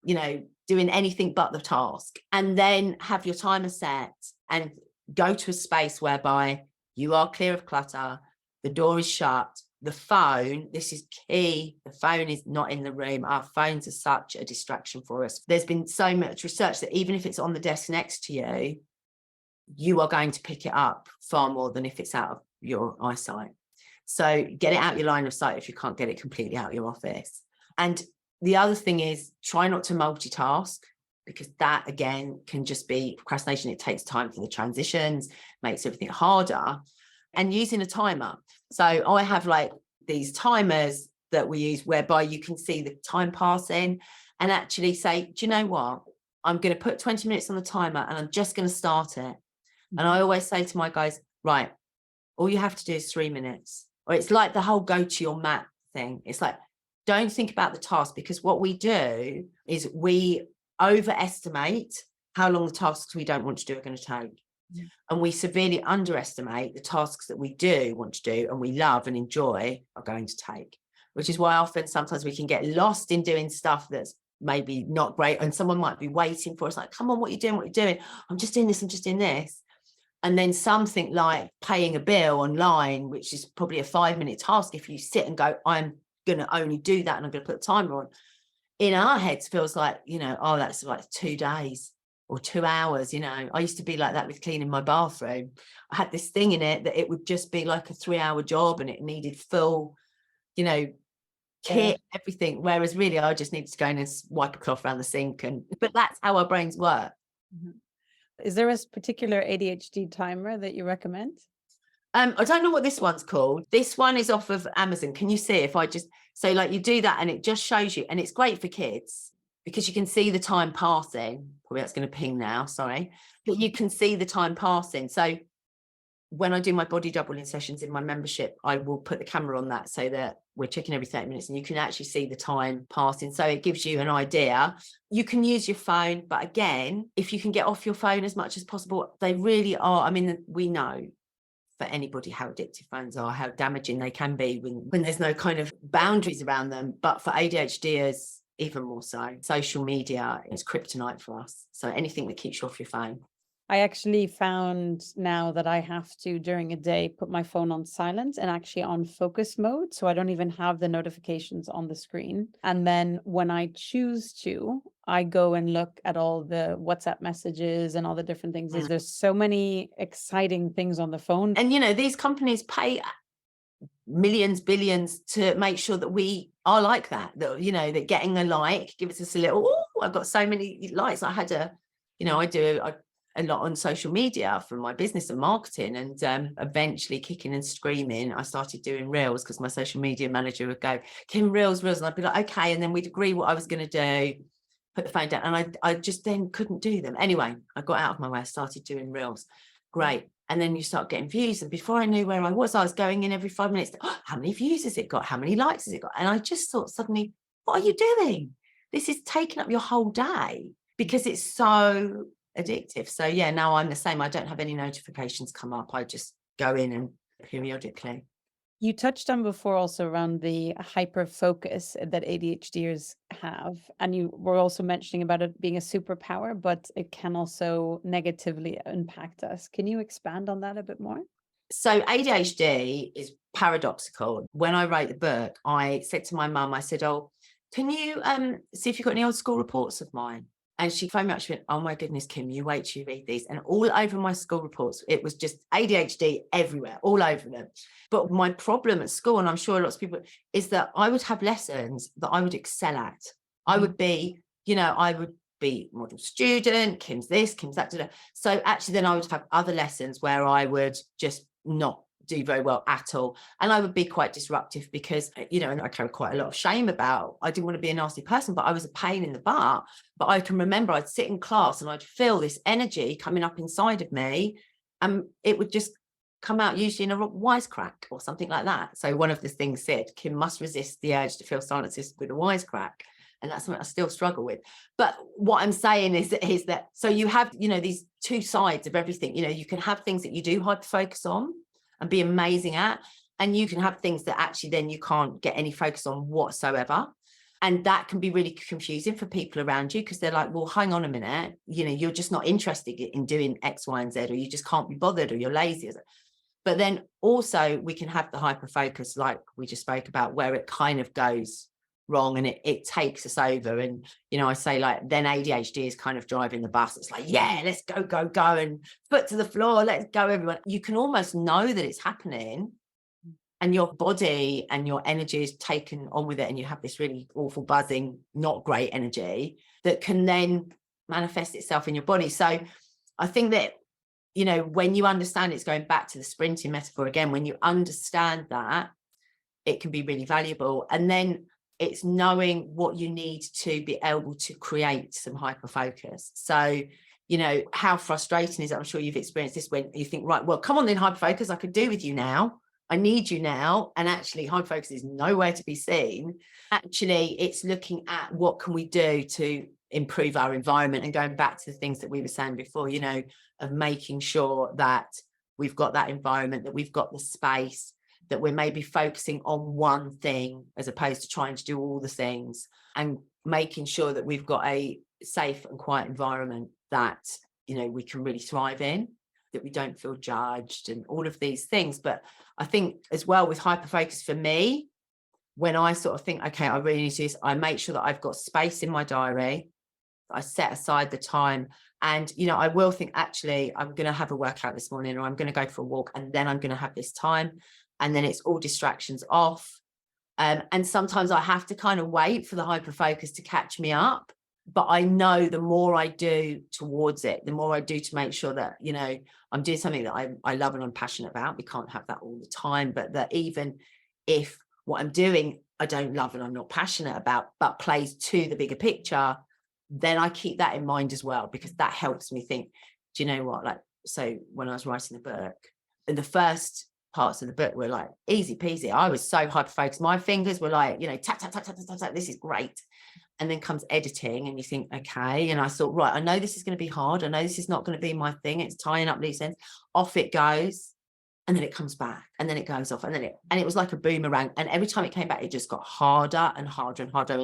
doing anything but the task. And then have your timer set and go to a space whereby you are clear of clutter, the door is shut, the phone, this is key, the phone is not in the room. Our phones are such a distraction for us. There's been so much research that even if it's on the desk next to you, you are going to pick it up far more than if it's out of your eyesight. So get it out your line of sight if you can't get it completely out of your office. And the other thing is, try not to multitask, because that, again, can just be procrastination. It takes time for the transitions, makes everything harder. And using a timer. So I have like these timers that we use whereby you can see the time passing and actually say, do you know what? I'm going to put 20 minutes on the timer and I'm just going to start it. And I always say to my guys, right, all you have to do is 3 minutes. Or it's like the whole go to your mat thing. It's like, don't think about the task, because what we do is we overestimate how long the tasks we don't want to do are going to take. And we severely underestimate the tasks that we do want to do and we love and enjoy are going to take, which is why often sometimes we can get lost in doing stuff that's maybe not great. And someone might be waiting for us, like, come on, what are you doing? What are you doing? I'm just doing this. I'm just doing this. And then something like paying a bill online, which is probably a 5-minute task, if you sit and go, I'm going to only do that and I'm going to put a timer on, in our heads feels like, oh, that's like 2 days or 2 hours. I used to be like that with cleaning my bathroom. I had this thing in it that it would just be like a 3-hour job and it needed full, kit, everything. Whereas really I just needed to go in and wipe a cloth around the sink. But that's how our brains work. Mm-hmm. Is there a particular ADHD timer that you recommend? I don't know what this one's called. This one is off of Amazon. Can you see if I just say, like, you do that and it just shows you, and it's great for kids because you can see the time passing. Probably that's going to ping now, sorry. But you can see the time passing. So when I do my body doubling sessions in my membership, I will put the camera on that so that we're checking every 30 minutes and you can actually see the time passing. So it gives you an idea. You can use your phone, but again, if you can get off your phone as much as possible, they really are. I mean, we know for anybody how addictive phones are, how damaging they can be when there's no kind of boundaries around them. But for ADHDers, even more so. Social media is kryptonite for us. So anything that keeps you off your phone. I actually found now that I have to, during a day, put my phone on silent and actually on focus mode. So I don't even have the notifications on the screen. And then when I choose to, I go and look at all the WhatsApp messages and all the different things. There's so many exciting things on the phone. And, these companies pay millions, billions to make sure that we are like that, that getting a like gives us a little, oh, I've got so many likes. I had I do a lot on social media for my business and marketing. And eventually, kicking and screaming, I started doing reels, because my social media manager would go, Kim, reels. And I'd be like, okay. And then we'd agree what I was going to do, put the phone down. And I just then couldn't do them. Anyway, I got out of my way. I started doing reels. Great. And then you start getting views. And before I knew where I was going in every 5 minutes. Oh, how many views has it got? How many likes has it got? And I just thought suddenly, what are you doing? This is taking up your whole day, because it's so addictive. So yeah, now I'm the same. I don't have any notifications come up. I just go in and periodically. You touched on before also around the hyper focus that ADHDers have. And you were also mentioning about it being a superpower, but it can also negatively impact us. Can you expand on that a bit more? So ADHD is paradoxical. When I wrote the book, I said to my mum, I said, oh, can you see if you've got any old school reports of mine? And she phoned me up, she went, oh my goodness, Kim, you wait till you read these. And all over my school reports, it was just ADHD everywhere, all over them. But my problem at school, and I'm sure lots of people, is that I would have lessons that I would excel at. I would be, I would be model student, Kim's this, Kim's that. So actually then I would have other lessons where I would just not do very well at all. And I would be quite disruptive because, and I carry quite a lot of shame about, I didn't want to be a nasty person, but I was a pain in the butt. But I can remember I'd sit in class and I'd feel this energy coming up inside of me, and it would just come out usually in a wisecrack or something like that. So one of the things said, Kim must resist the urge to feel silences with a wisecrack. And that's something I still struggle with. But what I'm saying is that so you have, these two sides of everything. You can have things that you do hyper focus on and be amazing at, and you can have things that actually then you can't get any focus on whatsoever. And that can be really confusing for people around you, because they're like, well, hang on a minute, you're just not interested in doing X, Y, and Z, or you just can't be bothered, or you're lazy. But then also we can have the hyper focus, like we just spoke about, where it kind of goes wrong and it takes us over. And I say, like, then ADHD is kind of driving the bus. It's like, yeah, let's go and foot to the floor, let's go, everyone. You can almost know that it's happening, and your body and your energy is taken on with it, and you have this really awful buzzing, not great energy that can then manifest itself in your body. So I think that when you understand, it's going back to the sprinting metaphor again, when you understand that, it can be really valuable. And then it's knowing what you need to be able to create some hyper focus. So, how frustrating is it? I'm sure you've experienced this, when you think, right, well, come on then, hyper focus, I could do with you now. I need you now. And actually hyper focus is nowhere to be seen. Actually, it's looking at what can we do to improve our environment, and going back to the things that we were saying before, of making sure that we've got that environment, that we've got the space, that we're maybe focusing on one thing as opposed to trying to do all the things, and making sure that we've got a safe and quiet environment that, we can really thrive in, that we don't feel judged, and all of these things. But I think as well with hyperfocus, for me, when I sort of think, okay, I really need to do this, I make sure that I've got space in my diary. I set aside the time, and I will think, actually, I'm going to have a workout this morning, or I'm going to go for a walk, and then I'm going to have this time, and then it's all distractions off. And sometimes I have to kind of wait for the hyper focus to catch me up, but I know the more I do towards it, the more I do to make sure that I'm doing something that I love and I'm passionate about. We can't have that all the time, but that even if what I'm doing I don't love and I'm not passionate about, but plays to the bigger picture, then I keep that in mind as well, because that helps me think, do you know what, like, so when I was writing the book, and the first parts of the book were like easy peasy, I was so hyper focused, my fingers were like, tap tap tap tap tap tap, this is great. And then comes editing, and you think, okay, and I thought, right, I know this is going to be hard, I know this is not going to be my thing, it's tying up loose ends, off it goes, and then it comes back, and then it goes off, and then it was like a boomerang, and every time it came back, it just got harder and harder and harder.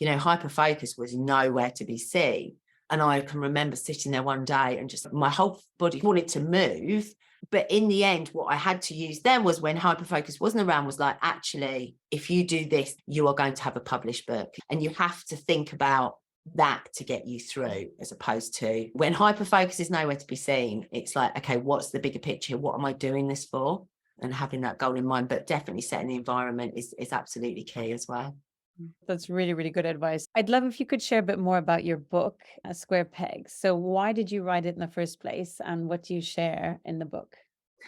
And hyper focus was nowhere to be seen. And I can remember sitting there one day and just my whole body wanted to move. But in the end, what I had to use then was, when hyperfocus wasn't around, was like, actually, if you do this, you are going to have a published book. And you have to think about that to get you through, as opposed to when hyperfocus is nowhere to be seen, it's like, okay, what's the bigger picture? What am I doing this for? And having that goal in mind, but definitely setting the environment is absolutely key as well. That's really, really good advice. I'd love if you could share a bit more about your book, Square Pegs. So, why did you write it in the first place, and what do you share in the book?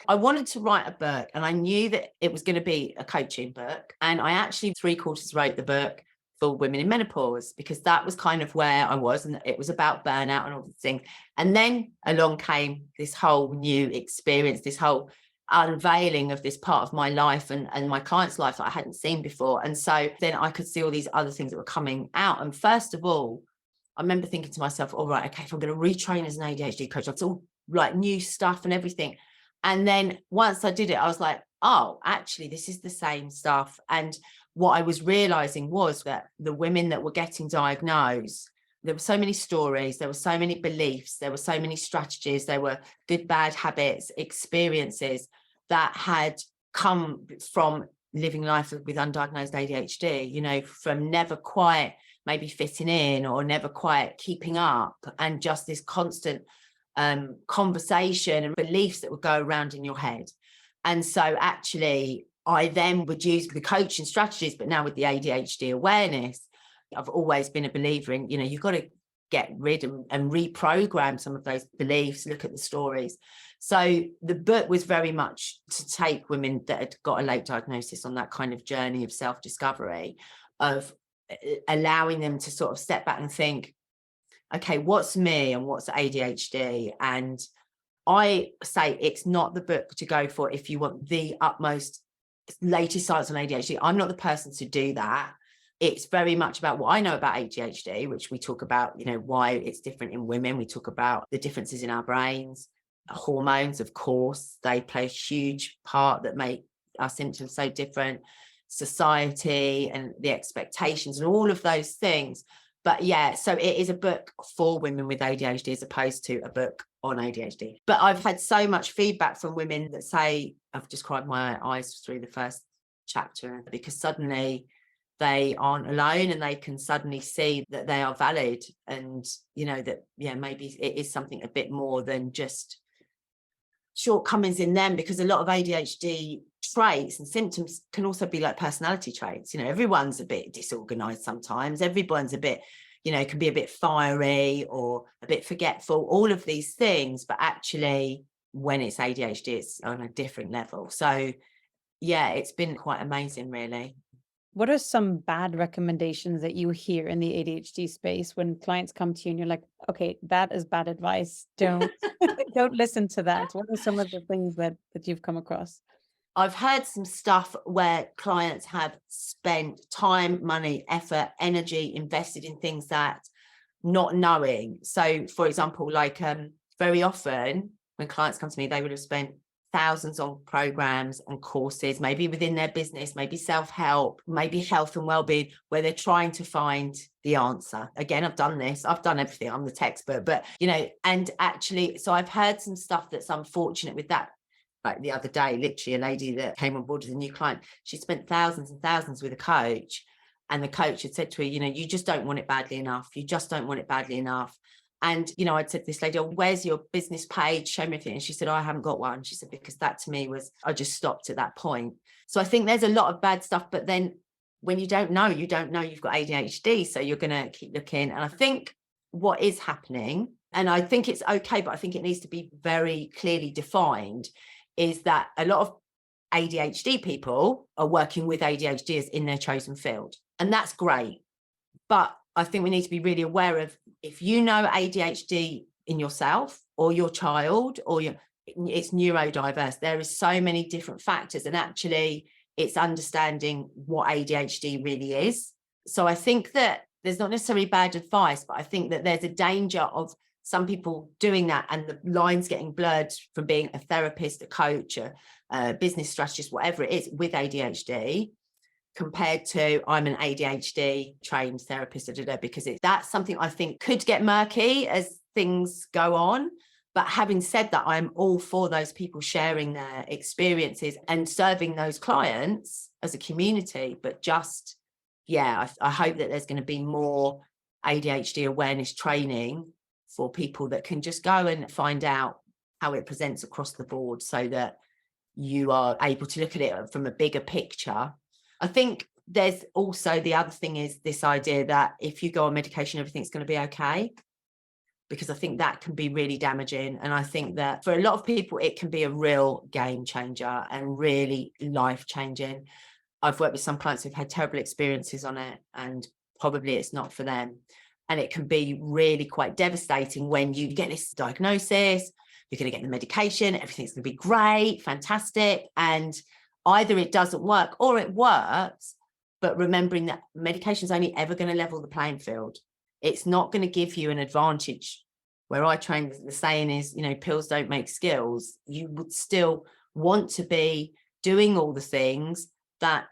I wanted to write a book and I knew that it was going to be a coaching book. And I actually 3/4 wrote the book for women in menopause because that was kind of where I was. And it was about burnout and all these things. And then along came this whole new experience, this whole unveiling of this part of my life and my client's life that I hadn't seen before. And so then I could see all these other things that were coming out. And first of all, I remember thinking to myself, all right, okay, if I'm going to retrain as an ADHD coach, it's all like new stuff and everything. And then once I did it, I was like, oh, actually, this is the same stuff. And what I was realizing was that the women that were getting diagnosed, there were so many stories, there were so many beliefs, there were so many strategies, there were good, bad habits, experiences that had come from living life with undiagnosed ADHD, you know, from never quite maybe fitting in or never quite keeping up, and just this constant conversation and beliefs that would go around in your head. And so actually I then would use the coaching strategies, but now with the ADHD awareness, I've always been a believer in, you know, you've got to get rid and reprogram some of those beliefs, look at the stories. So the book was very much to take women that had got a late diagnosis on that kind of journey of self-discovery, of allowing them to sort of step back and think, okay, what's me and what's ADHD? And I say it's not the book to go for if you want the utmost latest science on ADHD. I'm not the person to do that. It's very much about what I know about ADHD, which we talk about, you know, why it's different in women. We talk about the differences in our brains, hormones, of course, they play a huge part that make our symptoms so different, society and the expectations and all of those things. But yeah, so it is a book for women with ADHD as opposed to a book on ADHD. But I've had so much feedback from women that say, I've just cried my eyes through the first chapter because suddenly they aren't alone and they can suddenly see that they are valid. And, you know, that, yeah, maybe it is something a bit more than just shortcomings in them, because a lot of ADHD traits and symptoms can also be like personality traits. You know, everyone's a bit disorganized sometimes, everyone's a bit, you know, can be a bit fiery or a bit forgetful, all of these things. But actually when it's ADHD, it's on a different level. So yeah, it's been quite amazing, really. What are some bad recommendations that you hear in the ADHD space when clients come to you and you're like, okay, that is bad advice. Don't don't listen to that. What are some of the things that you've come across? I've heard some stuff where clients have spent time, money, effort, energy invested in things that not knowing. So for example, like very often when clients come to me, they would have spent thousands on programs and courses, maybe within their business, maybe self-help, maybe health and well-being, where they're trying to find the answer. Again, I've done this, I've done everything, I'm the textbook, but you know, and actually, so I've heard some stuff that's unfortunate with that. Like the other day, literally a lady that came on board as a new client, she spent thousands and thousands with a coach, and the coach had said to her, you know, you just don't want it badly enough. You just don't want it badly enough. And, you know, I'd said to this lady, oh, where's your business page? Show me everything. And she said, oh, I haven't got one. She said, because that to me was, I just stopped at that point. So I think there's a lot of bad stuff, but then when you don't know you've got ADHD. So you're going to keep looking. And I think what is happening, and I think it's okay, but I think it needs to be very clearly defined, is that a lot of ADHD people are working with ADHDers in their chosen field. And that's great. But I think we need to be really aware of, if you know ADHD in yourself or your child or it's neurodiverse, there is so many different factors, and actually it's understanding what ADHD really is. So I think that there's not necessarily bad advice, but I think that there's a danger of some people doing that and the lines getting blurred from being a therapist, a coach, a business strategist, whatever it is with ADHD, compared to I'm an ADHD trained therapist, because that's something I think could get murky as things go on. But having said that, I'm all for those people sharing their experiences and serving those clients as a community. But just, yeah, I hope that there's going to be more ADHD awareness training for people that can just go and find out how it presents across the board, so that you are able to look at it from a bigger picture. I think there's also the other thing is this idea that if you go on medication, everything's going to be okay, because I think that can be really damaging. And I think that for a lot of people, it can be a real game changer and really life changing. I've worked with some clients who've had terrible experiences on it, and probably it's not for them. And it can be really quite devastating when you get this diagnosis, you're going to get the medication, everything's going to be great, fantastic. And either it doesn't work or it works, but remembering that medication is only ever going to level the playing field. It's not going to give you an advantage. Where I train, the saying is, pills don't make skills. You would still want to be doing all the things that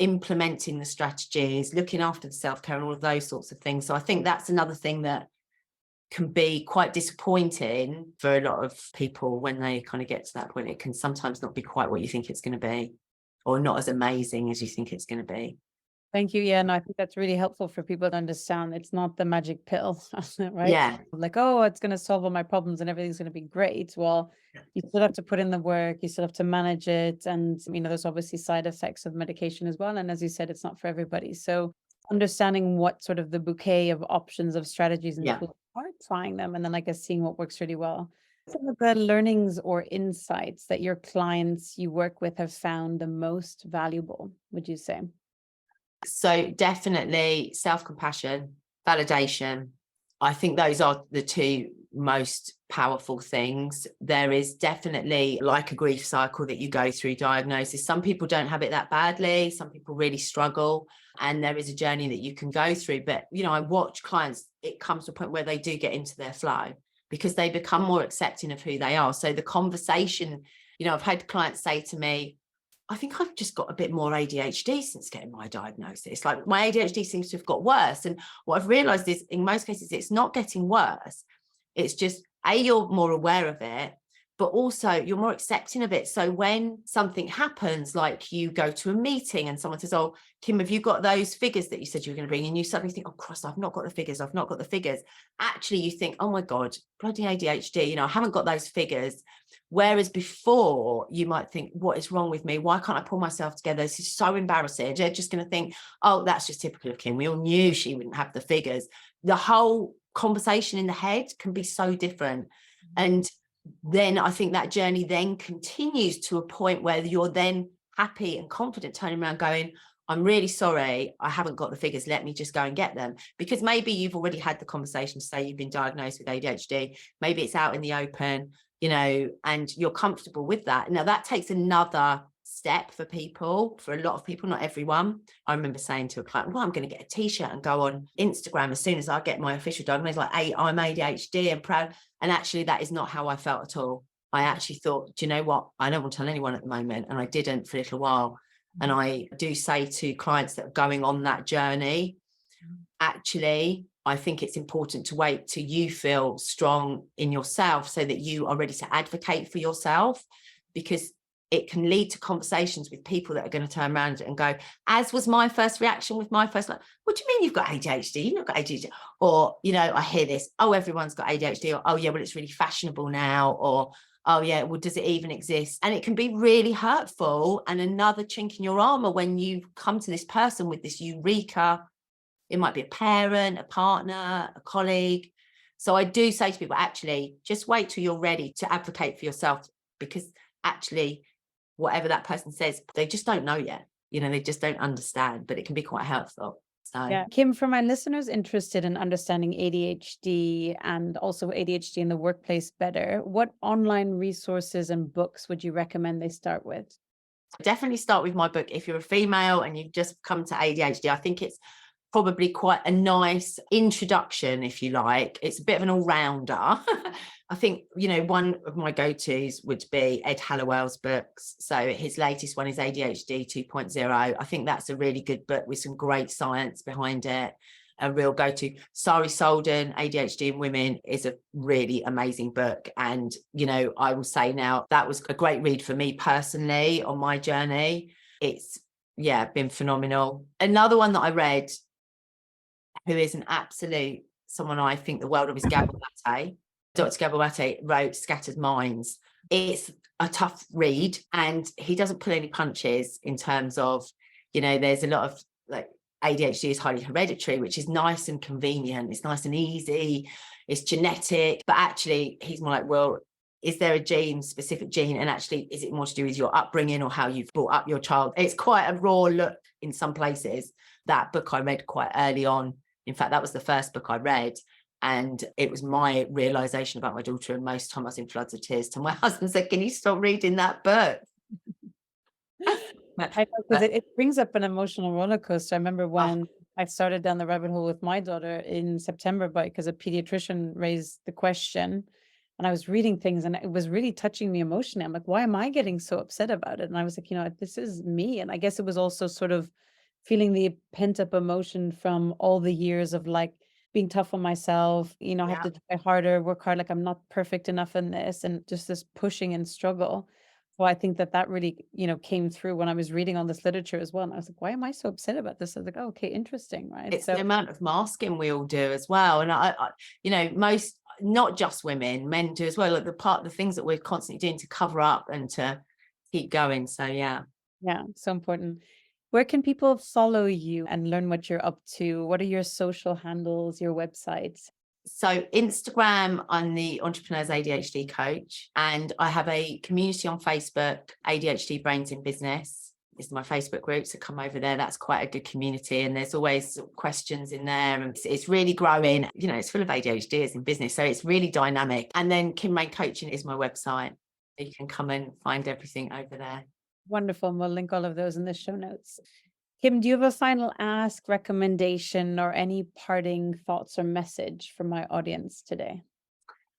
implementing the strategies, looking after the self-care and all of those sorts of things. So I think that's another thing that can be quite disappointing for a lot of people when they kind of get to that point. It can sometimes not be quite what you think it's going to be, or not as amazing as you think it's going to be. Thank you. Yeah, no, I think that's really helpful for people to understand. It's not the magic pill, right? Yeah. Like, oh, it's going to solve all my problems and everything's going to be great. Well, you still have to put in the work, you still have to manage it. And, there's obviously side effects of medication as well. And as you said, it's not for everybody. So understanding what sort of the bouquet of options of strategies and tools are, trying them, and then I guess seeing what works really well. Some of the learnings or insights that your clients you work with have found the most valuable, would you say? So definitely self-compassion, validation. I think those are the two most powerful things. There is definitely like a grief cycle that you go through diagnosis. Some people don't have it that badly. Some people really struggle. And there is a journey that you can go through. But, I watch clients, it comes to a point where they do get into their flow because they become more accepting of who they are. So the conversation, I've had clients say to me, I think I've just got a bit more ADHD since getting my diagnosis. Like my ADHD seems to have got worse. And what I've realized is in most cases, it's not getting worse. It's just, you're more aware of it, but also you're more accepting of it. So when something happens, like you go to a meeting and someone says, oh, Kim, have you got those figures that you said you were going to bring? And you suddenly think, oh, cross, I've not got the figures. I've not got the figures. Actually, you think, oh my God, bloody ADHD, I haven't got those figures. Whereas before you might think, what is wrong with me? Why can't I pull myself together? This is so embarrassing. You're just going to think, oh, that's just typical of Kim. We all knew she wouldn't have the figures. The whole conversation in the head can be so different. And then I think that journey then continues to a point where you're then happy and confident turning around going, I'm really sorry, I haven't got the figures. Let me just go and get them. Because maybe you've already had the conversation to say you've been diagnosed with ADHD. Maybe it's out in the open, and you're comfortable with that. Now that takes another step for people, for a lot of people, not everyone. I remember saying to a client, well, I'm going to get a t-shirt and go on Instagram as soon as I get my official diagnosis, like, hey, I'm ADHD and proud. And actually that is not how I felt at all. I actually thought, do you know what? I don't want to tell anyone at the moment. And I didn't for a little while. And I do say to clients that are going on that journey, actually, I think it's important to wait till you feel strong in yourself so that you are ready to advocate for yourself, because it can lead to conversations with people that are going to turn around and go, as was my first reaction with my first, like, what do you mean you've got ADHD? You've not got ADHD. Or, I hear this, oh, everyone's got ADHD. Or, oh, yeah, well, it's really fashionable now. Or, oh, yeah, well, does it even exist? And it can be really hurtful and another chink in your armor when you come to this person with this eureka. It might be a parent, a partner, a colleague. So I do say to people, actually, just wait till you're ready to advocate for yourself, because actually, whatever that person says, they just don't know yet. They just don't understand, but it can be quite helpful. So yeah, Kim, for my listeners interested in understanding ADHD and also ADHD in the workplace better, what online resources and books would you recommend they start with? Definitely start with my book. If you're a female and you've just come to ADHD, I think it's probably quite a nice introduction, if you like. It's a bit of an all-rounder. I think, one of my go-tos would be Ed Hallowell's books. So his latest one is ADHD 2.0. I think that's a really good book with some great science behind it. A real go-to. Sari Solden, ADHD in Women, is a really amazing book. And, I will say now that was a great read for me personally on my journey. It's, been phenomenal. Another one that I read, who is an absolute someone I think the world of, is Gabor Mate. Dr. Gabor Mate wrote Scattered Minds. It's a tough read and he doesn't pull any punches in terms of, there's a lot of like ADHD is highly hereditary, which is nice and convenient. It's nice and easy. It's genetic. But actually, he's more like, well, is there a specific gene? And actually, is it more to do with your upbringing or how you've brought up your child? It's quite a raw look in some places. That book I read quite early on. In fact, that was the first book I read. And it was my realization about my daughter. And most time I was in floods of tears till my husband said, can you stop reading that book? I know, because it brings up an emotional roller coaster. I remember when I started down the rabbit hole with my daughter in September, because a pediatrician raised the question, and I was reading things and it was really touching me emotionally. I'm like, why am I getting so upset about it? And I was like, this is me. And I guess it was also sort of feeling the pent up emotion from all the years of like being tough on myself, I have to try harder, work hard, like I'm not perfect enough in this, and just this pushing and struggle. So I think that really, came through when I was reading all this literature as well. And I was like, why am I so upset about this? I was like, oh, okay, interesting, right? It's the amount of masking we all do as well. And I most, not just women, men do as well. Like the things that we're constantly doing to cover up and to keep going. So yeah. Yeah, so important. Where can people follow you and learn what you're up to? What are your social handles, your websites? So Instagram, I'm the Entrepreneur's ADHD Coach, and I have a community on Facebook, ADHD Brains in Business. This is my Facebook group, so come over there. That's quite a good community, and there's always questions in there, and it's really growing. It's full of ADHDers in business, so it's really dynamic. And then Kim Raine Coaching is my website. You can come and find everything over there. Wonderful. And we'll link all of those in the show notes. Kim, do you have a final ask, recommendation, or any parting thoughts or message for my audience today?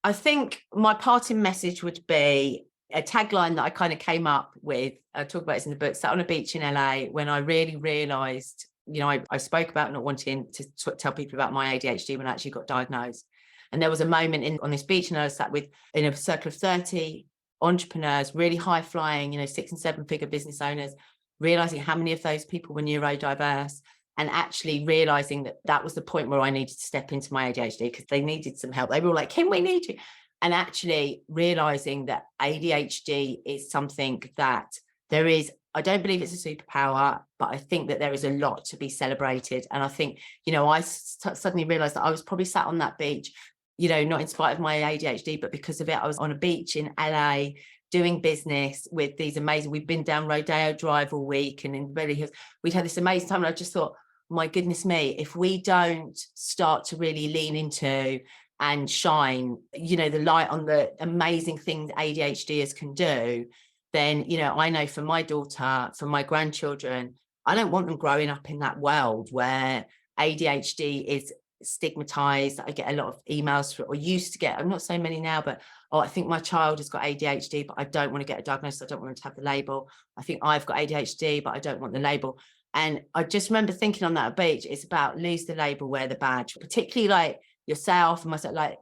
I think my parting message would be a tagline that I kind of came up with. I talk about it in the book, sat on a beach in LA, when I really realized, I spoke about not wanting to tell people about my ADHD when I actually got diagnosed. And there was a moment on this beach, and I was sat in a circle of 30 entrepreneurs, really high flying, 6 and 7 figure business owners, realizing how many of those people were neurodiverse, and actually realizing that was the point where I needed to step into my ADHD because they needed some help. They were all like, Kim, we need you. And actually realizing that ADHD is something that I don't believe it's a superpower, but I think that there is a lot to be celebrated. And I think, I suddenly realized that I was probably sat on that beach, not in spite of my ADHD, but because of it. I was on a beach in LA doing business with these amazing, we've been down Rodeo Drive all week, and in Beverly Hills, we'd had this amazing time. And I just thought, my goodness me, if we don't start to really lean into and shine, the light on the amazing things ADHDers can do, then, I know for my daughter, for my grandchildren, I don't want them growing up in that world where ADHD is stigmatized. I get a lot of emails or used to get, I'm not so many now, but I think my child has got ADHD, but I don't want to get a diagnosis. I don't want to have the label. I think I've got ADHD, but I don't want the label. And I just remember thinking on that beach, it's about lose the label, wear the badge, particularly like yourself and myself, like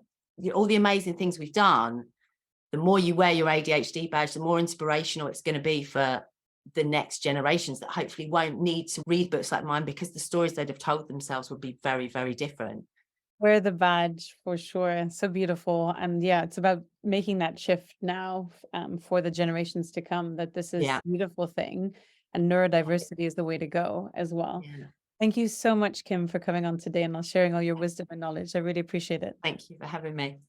all the amazing things we've done. The more you wear your ADHD badge, the more inspirational it's going to be for the next generations that hopefully won't need to read books like mine, because the stories they'd have told themselves would be very, very different. Wear the badge for sure. So beautiful. And yeah, it's about making that shift now for the generations to come, that this is a beautiful thing, and neurodiversity is the way to go as well. Yeah. Thank you so much, Kim, for coming on today and sharing all your wisdom and knowledge. I really appreciate it. Thank you for having me.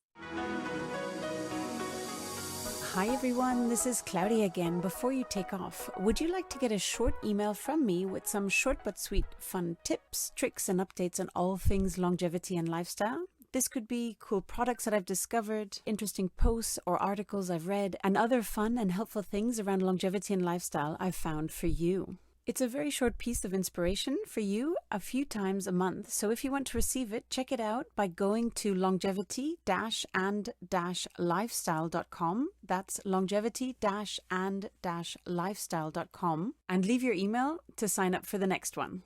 Hi everyone, this is Claudia again. Before you take off, would you like to get a short email from me with some short but sweet fun tips, tricks and updates on all things longevity and lifestyle? This could be cool products that I've discovered, interesting posts or articles I've read, and other fun and helpful things around longevity and lifestyle I've found for you. It's a very short piece of inspiration for you a few times a month. So if you want to receive it, check it out by going to longevity-and-lifestyle.com. That's longevity-and-lifestyle.com, and leave your email to sign up for the next one.